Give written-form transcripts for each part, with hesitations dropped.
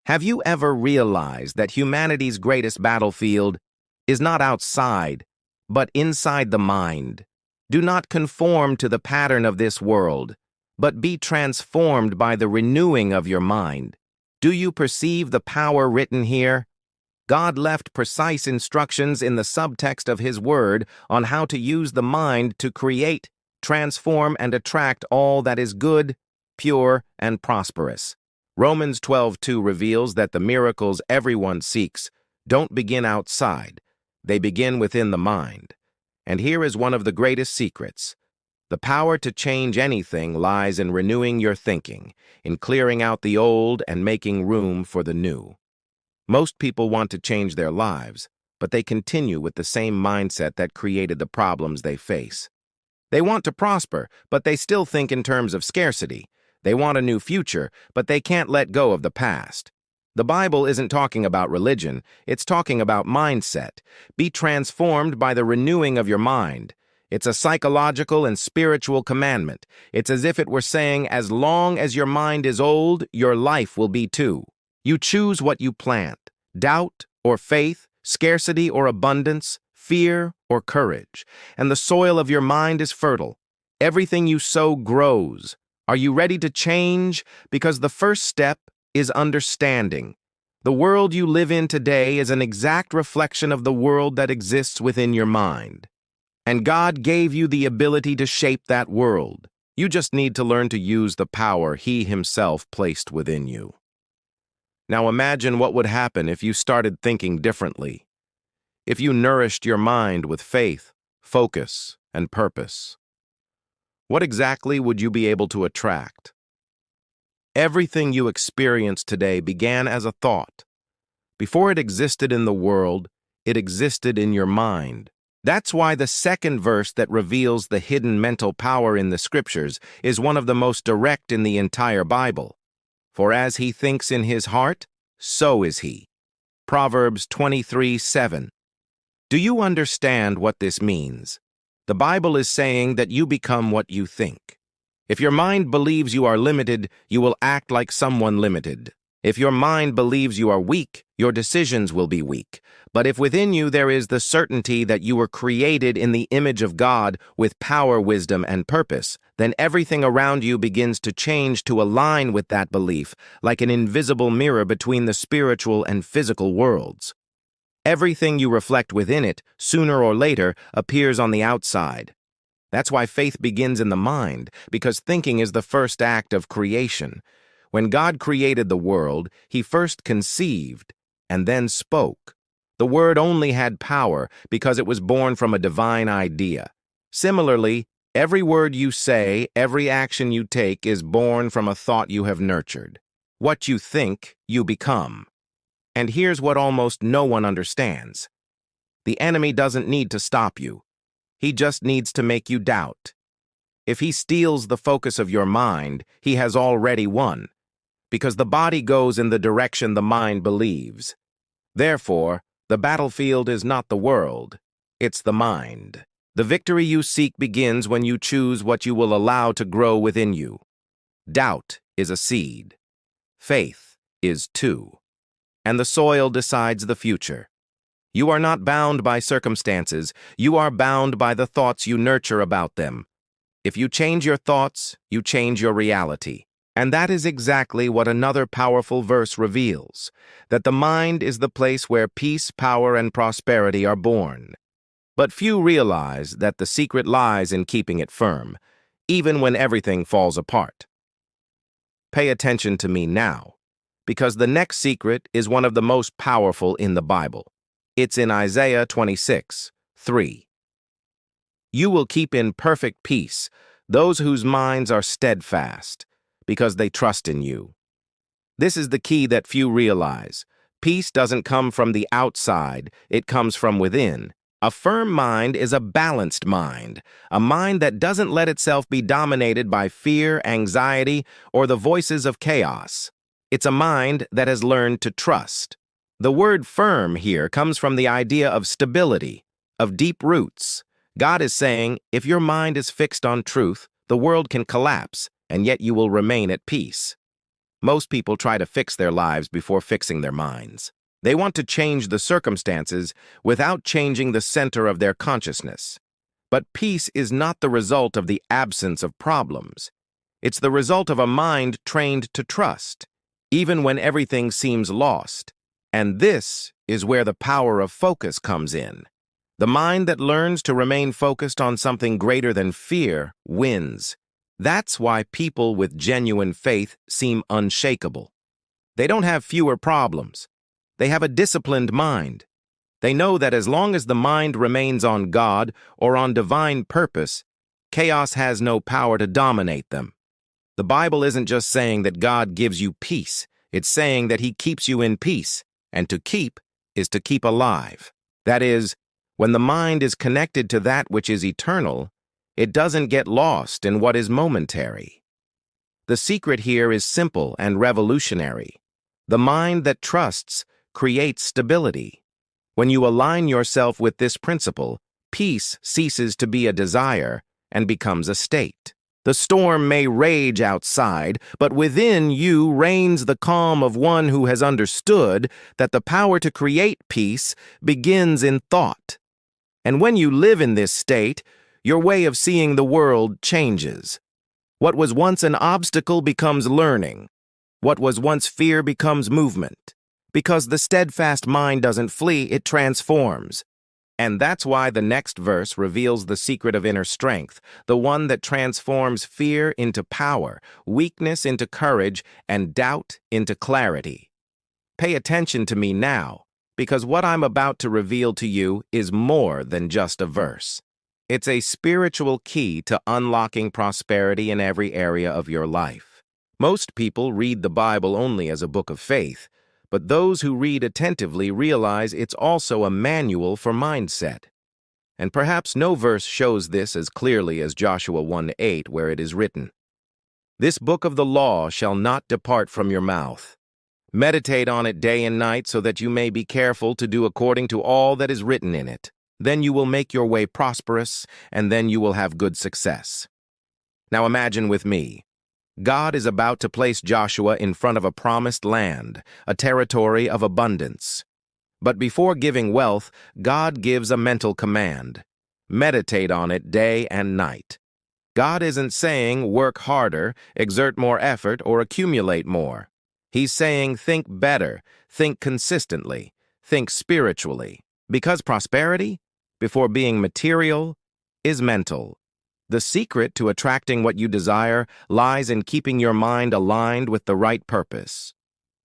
Have you ever realized that humanity's greatest battlefield is not outside, but inside the mind? Do not conform to the pattern of this world, but be transformed by the renewing of your mind. Do you perceive the power written here? God left precise instructions in the subtext of His Word on how to use the mind to create, transform, and attract all that is good, pure, and prosperous. Romans 12:2 reveals that the miracles everyone seeks don't begin outside, they begin within the mind. And here is one of the greatest secrets. The power to change anything lies in renewing your thinking, in clearing out the old and making room for the new. Most people want to change their lives, but they continue with the same mindset that created the problems they face. They want to prosper, but they still think in terms of scarcity. They want a new future, but they can't let go of the past. The Bible isn't talking about religion, it's talking about mindset. Be transformed by the renewing of your mind. It's a psychological and spiritual commandment. It's as if it were saying, as long as your mind is old, your life will be too. You choose what you plant, doubt or faith, scarcity or abundance, fear or courage, and the soil of your mind is fertile. Everything you sow grows. Are you ready to change? Because the first step is understanding. The world you live in today is an exact reflection of the world that exists within your mind. And God gave you the ability to shape that world. You just need to learn to use the power He Himself placed within you. Now imagine what would happen if you started thinking differently. If you nourished your mind with faith, focus, and purpose. What exactly would you be able to attract? Everything you experience today began as a thought. Before it existed in the world, it existed in your mind. That's why the second verse that reveals the hidden mental power in the Scriptures is one of the most direct in the entire Bible. For as he thinks in his heart, so is he. Proverbs 23:7. Do you understand what this means? The Bible is saying that you become what you think. If your mind believes you are limited, you will act like someone limited. If your mind believes you are weak, your decisions will be weak. But if within you there is the certainty that you were created in the image of God with power, wisdom, and purpose, then everything around you begins to change to align with that belief, like an invisible mirror between the spiritual and physical worlds. Everything you reflect within it, sooner or later, appears on the outside. That's why faith begins in the mind, because thinking is the first act of creation. When God created the world, He first conceived and then spoke. The word only had power because it was born from a divine idea. Similarly, every word you say, every action you take is born from a thought you have nurtured. What you think, you become. And here's what almost no one understands. The enemy doesn't need to stop you. He just needs to make you doubt. If he steals the focus of your mind, he has already won, because the body goes in the direction the mind believes. Therefore, the battlefield is not the world, it's the mind. The victory you seek begins when you choose what you will allow to grow within you. Doubt is a seed. Faith is too. And the soil decides the future. You are not bound by circumstances, you are bound by the thoughts you nurture about them. If you change your thoughts, you change your reality. And that is exactly what another powerful verse reveals, that the mind is the place where peace, power, and prosperity are born. But few realize that the secret lies in keeping it firm, even when everything falls apart. Pay attention to me now, because the next secret is one of the most powerful in the Bible. It's in Isaiah 26:3. You will keep in perfect peace those whose minds are steadfast, because they trust in you. This is the key that few realize. Peace doesn't come from the outside, it comes from within. A firm mind is a balanced mind, a mind that doesn't let itself be dominated by fear, anxiety, or the voices of chaos. It's a mind that has learned to trust. The word firm here comes from the idea of stability, of deep roots. God is saying, if your mind is fixed on truth, the world can collapse, and yet you will remain at peace. Most people try to fix their lives before fixing their minds. They want to change the circumstances without changing the center of their consciousness. But peace is not the result of the absence of problems. It's the result of a mind trained to trust, even when everything seems lost. And this is where the power of focus comes in. The mind that learns to remain focused on something greater than fear wins. That's why people with genuine faith seem unshakable. They don't have fewer problems. They have a disciplined mind. They know that as long as the mind remains on God or on divine purpose, chaos has no power to dominate them. The Bible isn't just saying that God gives you peace. It's saying that He keeps you in peace, and to keep is to keep alive. That is, when the mind is connected to that which is eternal, it doesn't get lost in what is momentary. The secret here is simple and revolutionary. The mind that trusts creates stability. When you align yourself with this principle, peace ceases to be a desire and becomes a state. The storm may rage outside, but within you reigns the calm of one who has understood that the power to create peace begins in thought. And when you live in this state, your way of seeing the world changes. What was once an obstacle becomes learning. What was once fear becomes movement. Because the steadfast mind doesn't flee, it transforms. And that's why the next verse reveals the secret of inner strength, the one that transforms fear into power, weakness into courage, and doubt into clarity. Pay attention to me now, because what I'm about to reveal to you is more than just a verse. It's a spiritual key to unlocking prosperity in every area of your life. Most people read the Bible only as a book of faith, but those who read attentively realize it's also a manual for mindset. And perhaps no verse shows this as clearly as Joshua 1:8, where it is written, "This book of the law shall not depart from your mouth. Meditate on it day and night so that you may be careful to do according to all that is written in it. Then you will make your way prosperous, and then you will have good success." Now imagine with me. God is about to place Joshua in front of a promised land, a territory of abundance. But before giving wealth, God gives a mental command. Meditate on it day and night. God isn't saying work harder, exert more effort, or accumulate more. He's saying think better, think consistently, think spiritually. Because prosperity, before being material, is mental. The secret to attracting what you desire lies in keeping your mind aligned with the right purpose.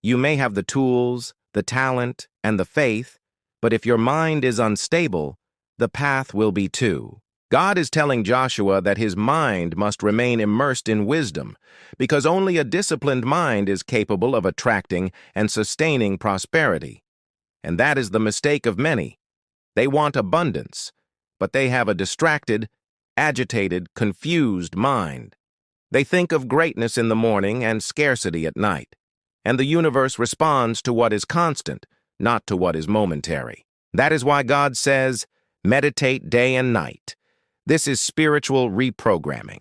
You may have the tools, the talent, and the faith, but if your mind is unstable, the path will be too. God is telling Joshua that his mind must remain immersed in wisdom, because only a disciplined mind is capable of attracting and sustaining prosperity. And that is the mistake of many. They want abundance, but they have a distracted, agitated, confused mind. They think of greatness in the morning and scarcity at night, and the universe responds to what is constant, not to what is momentary. That is why God says, meditate day and night. This is spiritual reprogramming.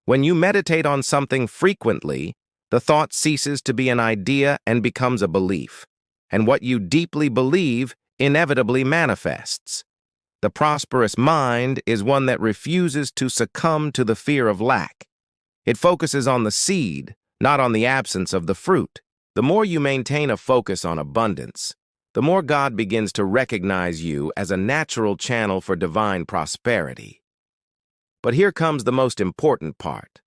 When you meditate on something frequently, the thought ceases to be an idea and becomes a belief, and what you deeply believe inevitably manifests. The prosperous mind is one that refuses to succumb to the fear of lack. It focuses on the seed, not on the absence of the fruit. The more you maintain a focus on abundance, the more God begins to recognize you as a natural channel for divine prosperity. But here comes the most important part.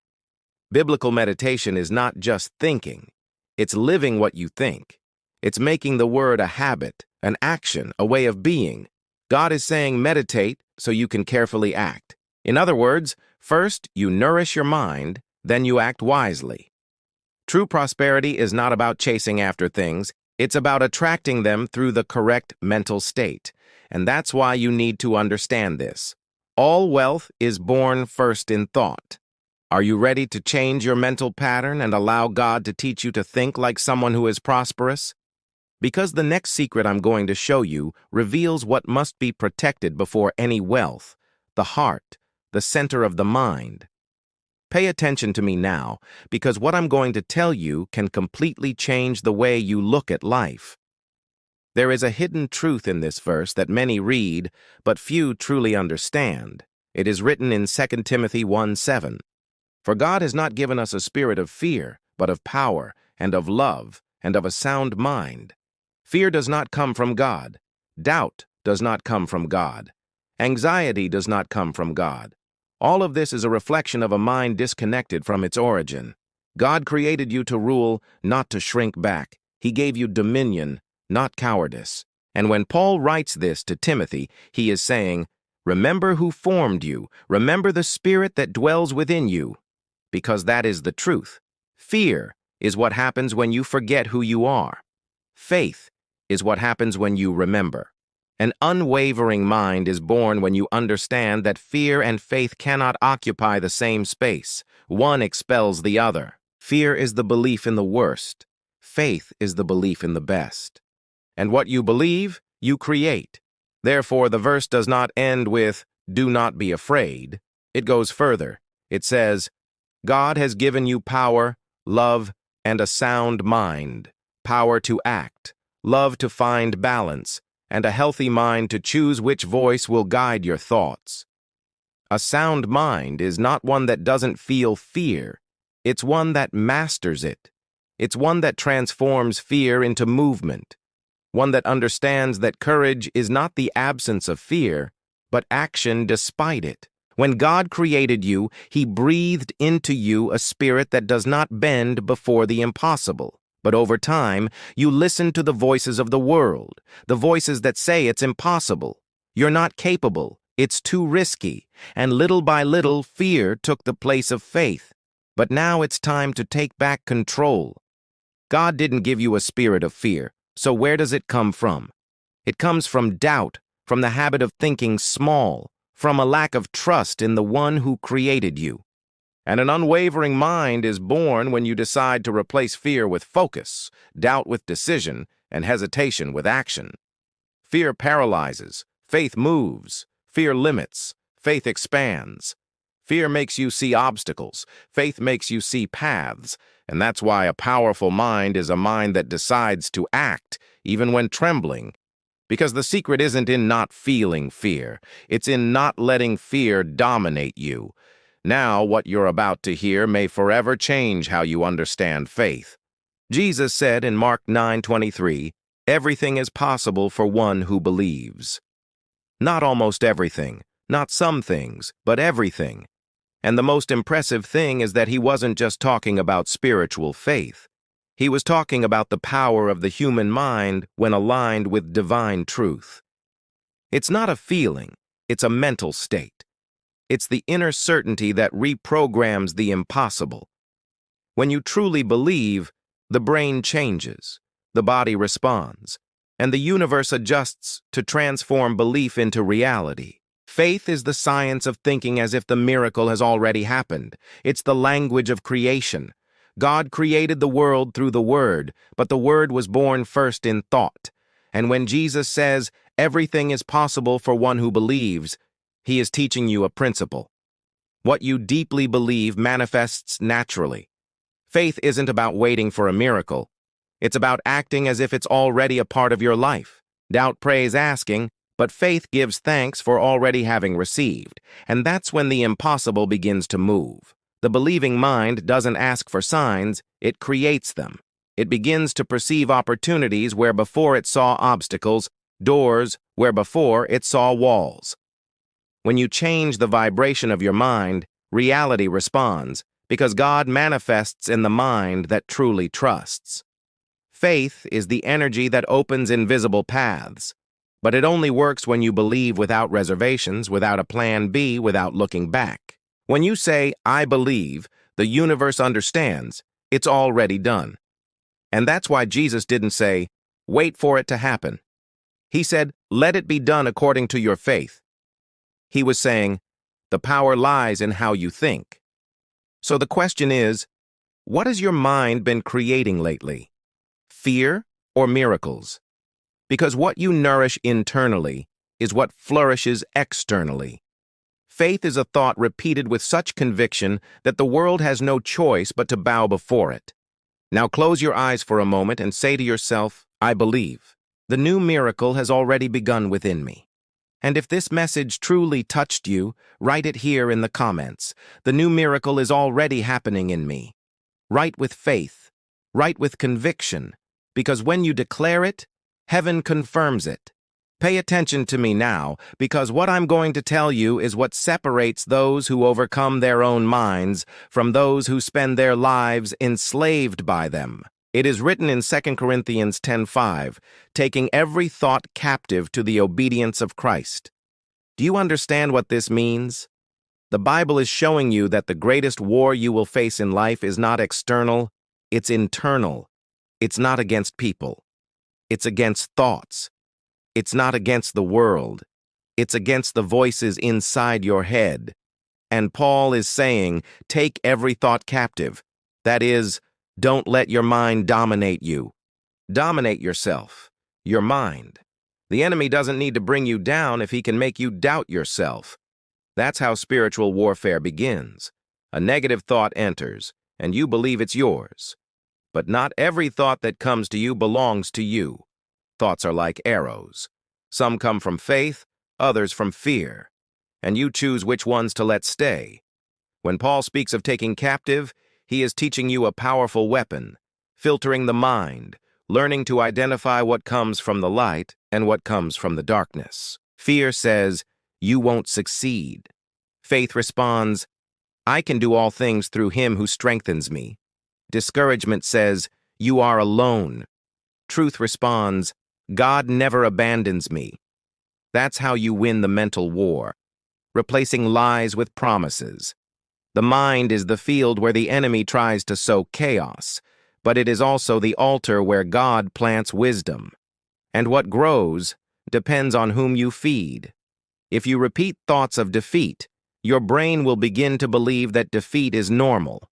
Biblical meditation is not just thinking. It's living what you think. It's making the word a habit, an action, a way of being. God is saying meditate so you can carefully act. In other words, first you nourish your mind, then you act wisely. True prosperity is not about chasing after things, it's about attracting them through the correct mental state. And that's why you need to understand this. All wealth is born first in thought. Are you ready to change your mental pattern and allow God to teach you to think like someone who is prosperous? Because the next secret I'm going to show you reveals what must be protected before any wealth, the heart, the center of the mind. Pay attention to me now, because what I'm going to tell you can completely change the way you look at life. There is a hidden truth in this verse that many read, but few truly understand. It is written in 2 Timothy 1:7. For God has not given us a spirit of fear, but of power, and of love, and of a sound mind. Fear does not come from God. Doubt does not come from God. Anxiety does not come from God. All of this is a reflection of a mind disconnected from its origin. God created you to rule, not to shrink back. He gave you dominion, not cowardice. And when Paul writes this to Timothy, he is saying, remember who formed you. Remember the spirit that dwells within you. Because that is the truth. Fear is what happens when you forget who you are. Faith is what happens when you remember. An unwavering mind is born when you understand that fear and faith cannot occupy the same space. One expels the other. Fear is the belief in the worst. Faith is the belief in the best. And what you believe, you create. Therefore, the verse does not end with, do not be afraid. It goes further. It says, God has given you power, love, and a sound mind, power to act, love to find balance, and a healthy mind to choose which voice will guide your thoughts. A sound mind is not one that doesn't feel fear. It's one that masters it. It's one that transforms fear into movement. One that understands that courage is not the absence of fear, but action despite it. When God created you, He breathed into you a spirit that does not bend before the impossible. But over time, you listen to the voices of the world, the voices that say it's impossible. You're not capable. It's too risky. And little by little, fear took the place of faith. But now it's time to take back control. God didn't give you a spirit of fear, so where does it come from? It comes from doubt, from the habit of thinking small, from a lack of trust in the one who created you. And an unwavering mind is born when you decide to replace fear with focus, doubt with decision, and hesitation with action. Fear paralyzes, faith moves. Fear limits, faith expands. Fear makes you see obstacles, faith makes you see paths, and that's why a powerful mind is a mind that decides to act, even when trembling. Because the secret isn't in not feeling fear, it's in not letting fear dominate you. Now, what you're about to hear may forever change how you understand faith. Jesus said in Mark 9:23, everything is possible for one who believes. Not almost everything, not some things, but everything. And the most impressive thing is that he wasn't just talking about spiritual faith. He was talking about the power of the human mind when aligned with divine truth. It's not a feeling, it's a mental state. It's the inner certainty that reprograms the impossible. When you truly believe, the brain changes, the body responds, and the universe adjusts to transform belief into reality. Faith is the science of thinking as if the miracle has already happened. It's the language of creation. God created the world through the Word, but the Word was born first in thought. And when Jesus says, everything is possible for one who believes, He is teaching you a principle. What you deeply believe manifests naturally. Faith isn't about waiting for a miracle. It's about acting as if it's already a part of your life. Doubt prays asking, but faith gives thanks for already having received. And that's when the impossible begins to move. The believing mind doesn't ask for signs, it creates them. It begins to perceive opportunities where before it saw obstacles, doors where before it saw walls. When you change the vibration of your mind, reality responds, because God manifests in the mind that truly trusts. Faith is the energy that opens invisible paths, but it only works when you believe without reservations, without a plan B, without looking back. When you say, I believe, the universe understands, it's already done. And that's why Jesus didn't say, wait for it to happen. He said, let it be done according to your faith. He was saying, the power lies in how you think. So the question is, what has your mind been creating lately? Fear or miracles? Because what you nourish internally is what flourishes externally. Faith is a thought repeated with such conviction that the world has no choice but to bow before it. Now close your eyes for a moment and say to yourself, I believe. The new miracle has already begun within me. And if this message truly touched you, write it here in the comments. The new miracle is already happening in me. Write with faith. Write with conviction. Because when you declare it, heaven confirms it. Pay attention to me now, because what I'm going to tell you is what separates those who overcome their own minds from those who spend their lives enslaved by them. It is written in 2 Corinthians 10:5, taking every thought captive to the obedience of Christ. Do you understand what this means? The Bible is showing you that the greatest war you will face in life is not external, it's internal. It's not against people. It's against thoughts. It's not against the world. It's against the voices inside your head. And Paul is saying, take every thought captive. That is, don't let your mind dominate you. Dominate yourself, your mind. The enemy doesn't need to bring you down if he can make you doubt yourself. That's how spiritual warfare begins. A negative thought enters, and you believe it's yours. But not every thought that comes to you belongs to you. Thoughts are like arrows. Some come from faith, others from fear. And you choose which ones to let stay. When Paul speaks of taking captive, he is teaching you a powerful weapon, filtering the mind, learning to identify what comes from the light and what comes from the darkness. Fear says, you won't succeed. Faith responds, I can do all things through him who strengthens me. Discouragement says, you are alone. Truth responds, God never abandons me. That's how you win the mental war, replacing lies with promises. The mind is the field where the enemy tries to sow chaos, but it is also the altar where God plants wisdom. And what grows depends on whom you feed. If you repeat thoughts of defeat, your brain will begin to believe that defeat is normal.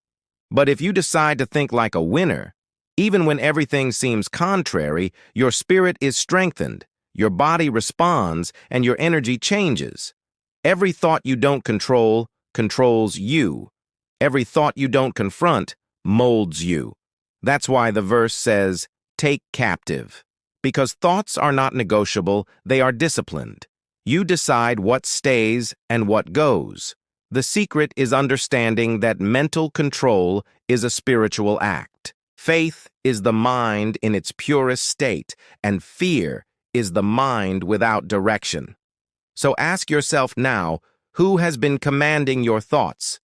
But if you decide to think like a winner, even when everything seems contrary, your spirit is strengthened, your body responds, and your energy changes. Every thought you don't control controls you. Every thought you don't confront molds you. That's why the verse says, take captive. Because thoughts are not negotiable, they are disciplined. You decide what stays and what goes. The secret is understanding that mental control is a spiritual act. Faith is the mind in its purest state, and fear is the mind without direction. So ask yourself now, who has been commanding your thoughts?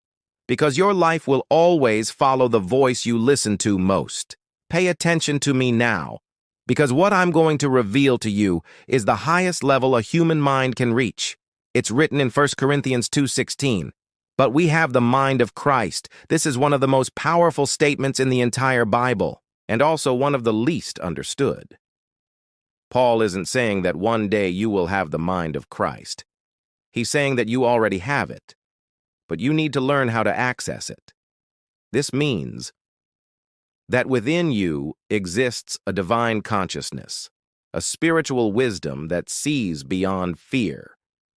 Because your life will always follow the voice you listen to most. Pay attention to me now, because what I'm going to reveal to you is the highest level a human mind can reach. It's written in 1 Corinthians 2:16. But we have the mind of Christ. This is one of the most powerful statements in the entire Bible, and also one of the least understood. Paul isn't saying that one day you will have the mind of Christ. He's saying that you already have it, but you need to learn how to access it. This means that within you exists a divine consciousness, a spiritual wisdom that sees beyond fear,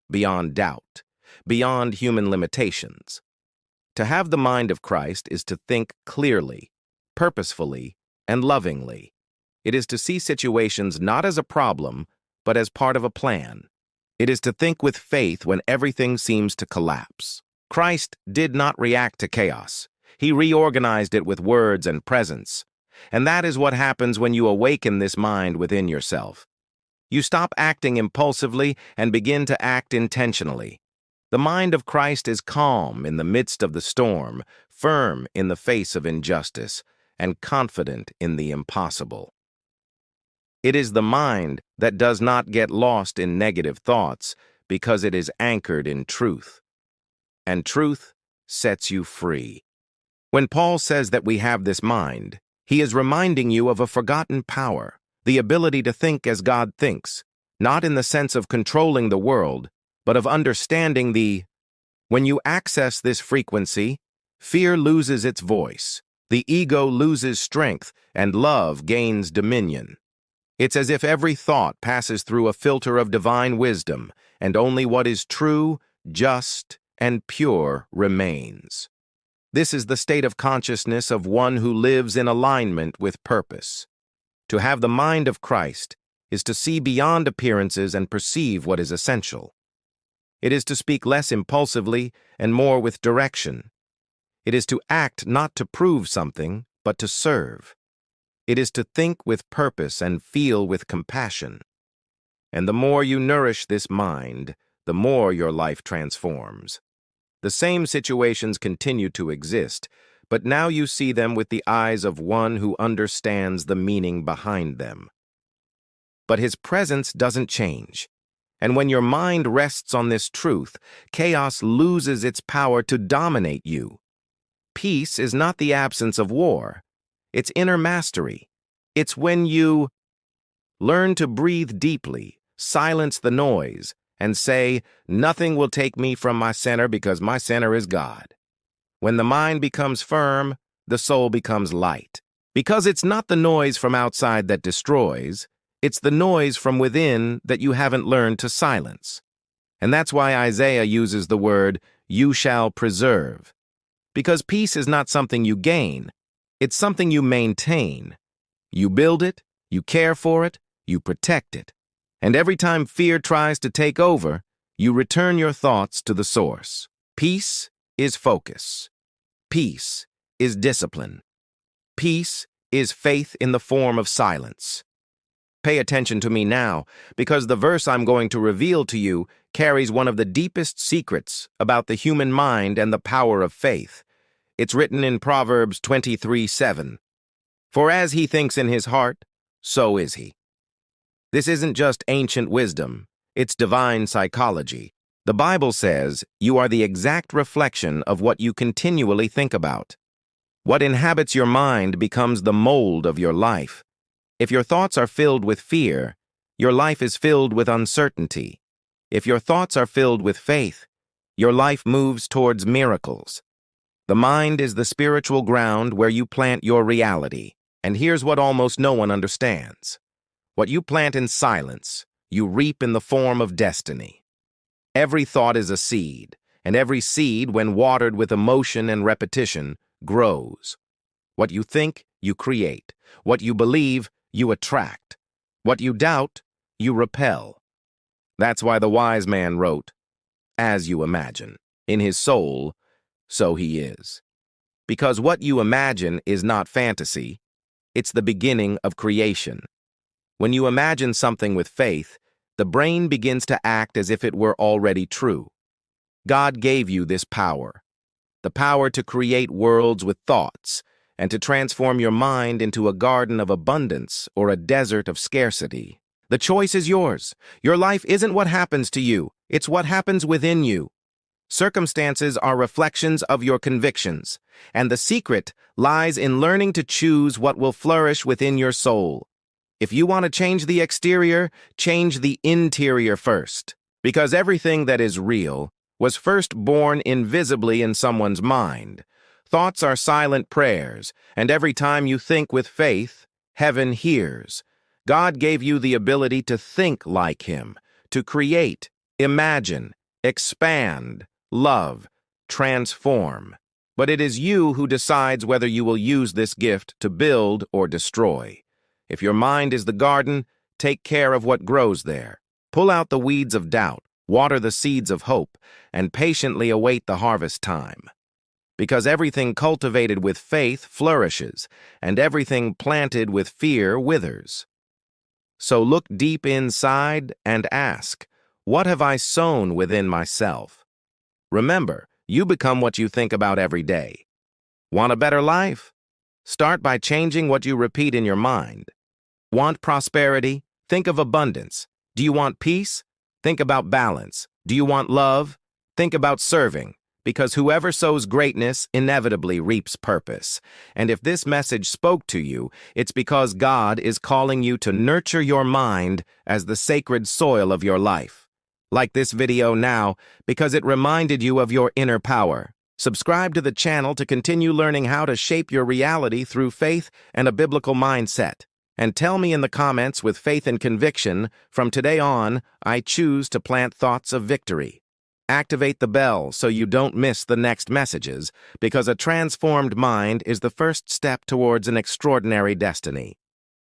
beyond doubt, beyond human limitations. To have the mind of Christ is to think clearly, purposefully, and lovingly. It is to see situations not as a problem, but as part of a plan. It is to think with faith when everything seems to collapse. Christ did not react to chaos. He reorganized it with words and presence. And that is what happens when you awaken this mind within yourself. You stop acting impulsively and begin to act intentionally. The mind of Christ is calm in the midst of the storm, firm in the face of injustice, and confident in the impossible. It is the mind that does not get lost in negative thoughts because it is anchored in truth. And truth sets you free. When Paul says that we have this mind, he is reminding you of a forgotten power, the ability to think as God thinks, not in the sense of controlling the world, but of understanding when you access this frequency, fear loses its voice, the ego loses strength, and love gains dominion. It's as if every thought passes through a filter of divine wisdom, and only what is true, just, and pure remains. This is the state of consciousness of one who lives in alignment with purpose. To have the mind of Christ is to see beyond appearances and perceive what is essential. It is to speak less impulsively and more with direction. It is to act not to prove something, but to serve. It is to think with purpose and feel with compassion. And the more you nourish this mind, the more your life transforms. The same situations continue to exist, but now you see them with the eyes of one who understands the meaning behind them. But his presence doesn't change. And when your mind rests on this truth, chaos loses its power to dominate you. Peace is not the absence of war. It's inner mastery. It's when you learn to breathe deeply, silence the noise, and say, "Nothing will take me from my center because my center is God." When the mind becomes firm, the soul becomes light. Because it's not the noise from outside that destroys, it's the noise from within that you haven't learned to silence. And that's why Isaiah uses the word, "you shall preserve." Because peace is not something you gain, it's something you maintain. You build it, you care for it, you protect it. And every time fear tries to take over, you return your thoughts to the source. Peace is focus. Peace is discipline. Peace is faith in the form of silence. Pay attention to me now, because the verse I'm going to reveal to you carries one of the deepest secrets about the human mind and the power of faith. It's written in Proverbs 23:7. For as he thinks in his heart, so is he. This isn't just ancient wisdom, it's divine psychology. The Bible says you are the exact reflection of what you continually think about. What inhabits your mind becomes the mold of your life. If your thoughts are filled with fear, your life is filled with uncertainty. If your thoughts are filled with faith, your life moves towards miracles. The mind is the spiritual ground where you plant your reality. And here's what almost no one understands. What you plant in silence, you reap in the form of destiny. Every thought is a seed, and every seed, when watered with emotion and repetition, grows. What you think, you create. What you believe, you attract. What you doubt, you repel. That's why the wise man wrote, "As you imagine, in his soul, so he is." Because what you imagine is not fantasy, it's the beginning of creation. When you imagine something with faith, the brain begins to act as if it were already true. God gave you this power, the power to create worlds with thoughts, and to transform your mind into a garden of abundance or a desert of scarcity. The choice is yours. Your life isn't what happens to you, it's what happens within you. Circumstances are reflections of your convictions, and the secret lies in learning to choose what will flourish within your soul. If you want to change the exterior, change the interior first, because everything that is real was first born invisibly in someone's mind. Thoughts are silent prayers, and every time you think with faith, heaven hears. God gave you the ability to think like Him, to create, imagine, expand, love, transform. But it is you who decides whether you will use this gift to build or destroy. If your mind is the garden, take care of what grows there. Pull out the weeds of doubt, water the seeds of hope, and patiently await the harvest time. Because everything cultivated with faith flourishes, and everything planted with fear withers. So look deep inside and ask, what have I sown within myself? Remember, you become what you think about every day. Want a better life? Start by changing what you repeat in your mind. Want prosperity? Think of abundance. Do you want peace? Think about balance. Do you want love? Think about serving. Because whoever sows greatness inevitably reaps purpose. And if this message spoke to you, it's because God is calling you to nurture your mind as the sacred soil of your life. Like this video now, because it reminded you of your inner power. Subscribe to the channel to continue learning how to shape your reality through faith and a biblical mindset. And tell me in the comments with faith and conviction, from today on, I choose to plant thoughts of victory. Activate the bell so you don't miss the next messages, because a transformed mind is the first step towards an extraordinary destiny.